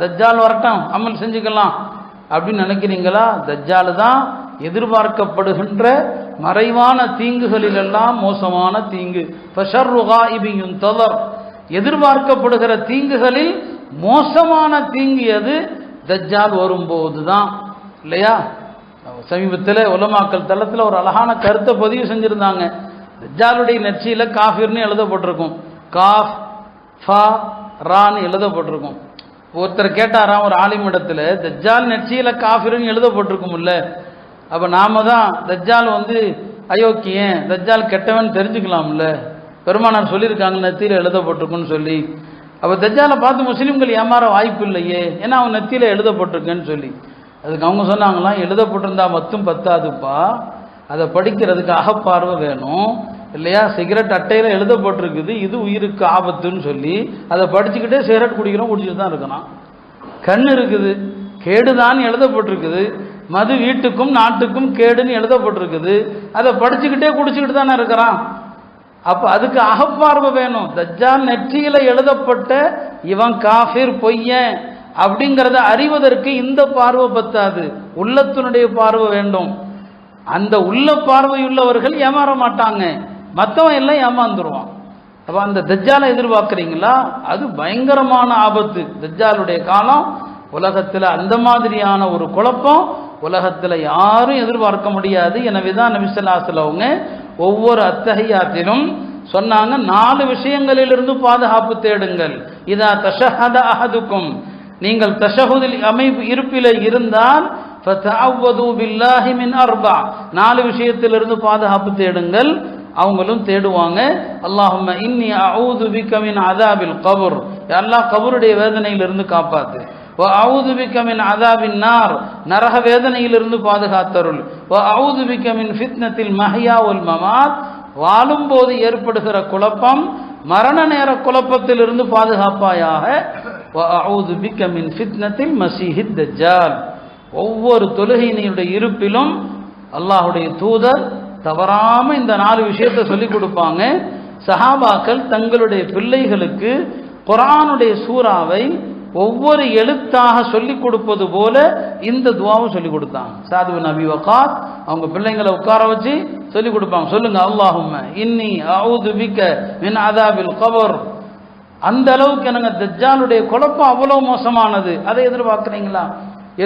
தஜ்ஜால் வரட்டும் அமல் செஞ்சுக்கலாம் அப்படின்னு நினைக்கிறீங்களா? தஜ்ஜால் தான் எதிர்பார்க்கப்படுகின்ற மறைவான தீங்குகளிலெல்லாம் மோசமான தீங்கு. எதிர்பார்க்கப்படுகிற தீங்குகளில் மோசமான தீங்கு எது? தஜ்ஜால் வரும்போது தான், இல்லையா? சமீபத்தில் உலமாக்கல் தளத்தில் ஒரு அழகான கருத்தை பதிவு செஞ்சிருந்தாங்க. தஜ்ஜாலுடைய நெற்றியில காஃபிர்னு எழுதப்பட்டிருக்கும், காஃப் ஃபா ரான்னு எழுதப்பட்டிருக்கும். ஒருத்தர் கேட்டாராம் ஒரு ஆலிமிடத்தில், தஜ்ஜால் நெற்றியில காஃபிர்னு எழுதப்பட்டிருக்கும்ல, அப்போ நாம தான் தஜ்ஜால் அயோக்கியன், தஜ்ஜால் கெட்டவன் தெரிஞ்சுக்கலாம்ல, பெருமானார் சொல்லியிருக்காங்க நெத்தியில் எழுதப்பட்டிருக்குன்னு சொல்லி. அப்போ தஜ்ஜாலை பார்த்து முஸ்லீம்கள் ஏமாற வாய்ப்பு இல்லையே, ஏன்னா அவன் நெத்தியில் எழுதப்பட்டிருக்குன்னு சொல்லி. அதுக்கு அவங்க சொன்னாங்களாம், எழுதப்பட்டிருந்தா மட்டும் பத்தாதுப்பா, அதை படிக்கிறதுக்கு அகப்பார்வை வேணும், இல்லையா? சிகரெட் அட்டையில் எழுதப்பட்டிருக்குது இது உயிருக்கு ஆபத்துன்னு சொல்லி அதை படிச்சுக்கிட்டே சிகரெட் குடிச்சுட்டு தான் இருக்கிறான். கண் இருக்குது, கேடுதான் எழுதப்பட்டிருக்குது, மது வீட்டுக்கும் நாட்டுக்கும் கேடுன்னு எழுதப்பட்டிருக்குது, அதை படிச்சுக்கிட்டே குடிச்சுக்கிட்டு தானே இருக்கிறான். அப்போ அதுக்கு அகப்பார்வை வேணும். தஜ்ஜால் நெற்றியில எழுதப்பட்ட இவன் காஃபிர் பொய்யன் அப்படிங்கிறத அறிவதற்கு இந்த பார்வை பத்தாது, உள்ளத்தினுடைய பார்வை வேண்டும். அந்த உள்ள பார்வையுள்ளவர்கள் ஏமாற மாட்டாங்க, மற்றவன் எல்லாம் ஏமாந்துருவான். அப்போ அந்த தஜ்ஜாலை எதிர்பார்க்குறீங்களா? அது பயங்கரமான ஆபத்து. தஜ்ஜாலுடைய காலம் உலகத்தில் அந்த மாதிரியான ஒரு குழப்பம் உலகத்தில் யாரும் எதிர்பார்க்க முடியாது. எனவே தான் நபி ஸல்லல்லாஹு அலைஹி வஸல்லம் அவங்க ஒவ்வொரு அத்தஹியாத்திலும் சொன்னாங்க, 4 விஷயங்களிலிருந்து பாதுகாப்பு தேடுங்கள். இதா தஷஹத அஹதுக்கும், நீங்கள் தஷஹுதில் அமைப்பு இருப்பில் இருந்தால் ஃபதஅவது பில்லாஹி மின் அர்பா, 4 விஷயத்திலிருந்து பாதுகாப்பு தேடுங்கள். அவங்களும் தேடுவாங்க. அல்லாஹும்ம இன்னி அஊது பிக மின் அஸாபில் கபர், யா அல்லாஹ் கபருடைய வேதனையிலிருந்து காப்பாத்து. வ அஊது பிக மின் அஸாபின் நார், நரக வேதனையிலிருந்து பாதுகாத்தருள். வ அஊது பிக மின் ஃபித்னத்தில் மஹ்யா வல் மமாத், வாழும்போது ஏற்படுகிற குழப்பம் மரண நேர குழப்பத்திலிருந்து பாதுகாப்பாயாக. வ அஊது பிக மின் ஃபித்னத்தில் மஸீஹித் தஜ்ஜால். ஒவ்வொரு தொழுகையினுடைய இருப்பிலும் அல்லாஹ்வுடைய தூதர் தவறாம இந்த 4 விஷயத்தை சொல்லிக் கொடுப்பாங்க. சஹாபாக்கள் தங்களுடைய பிள்ளைகளுக்கு குர்ஆனுடைய சூறாவை ஒவ்வொரு எழுத்தாக சொல்லிக் கொடுப்பது போல இந்த துஆவை சொல்லிக் கொடுத்தாங்க. சாத் பின் அபி வக்காஸ் அவங்க பிள்ளைங்களை உட்கார வச்சு சொல்லிக் கொடுப்பாங்க. சொல்லுங்க, அல்லாஹும்ம இன்னி அஊது பிக மின் அஸாபில் கபர். அந்த அளவுக்கு எனக்கு தஜ்ஜாலுடைய குழப்பம் அவ்வளவு மோசமானது. அதை எதிர்பார்க்குறீங்களா?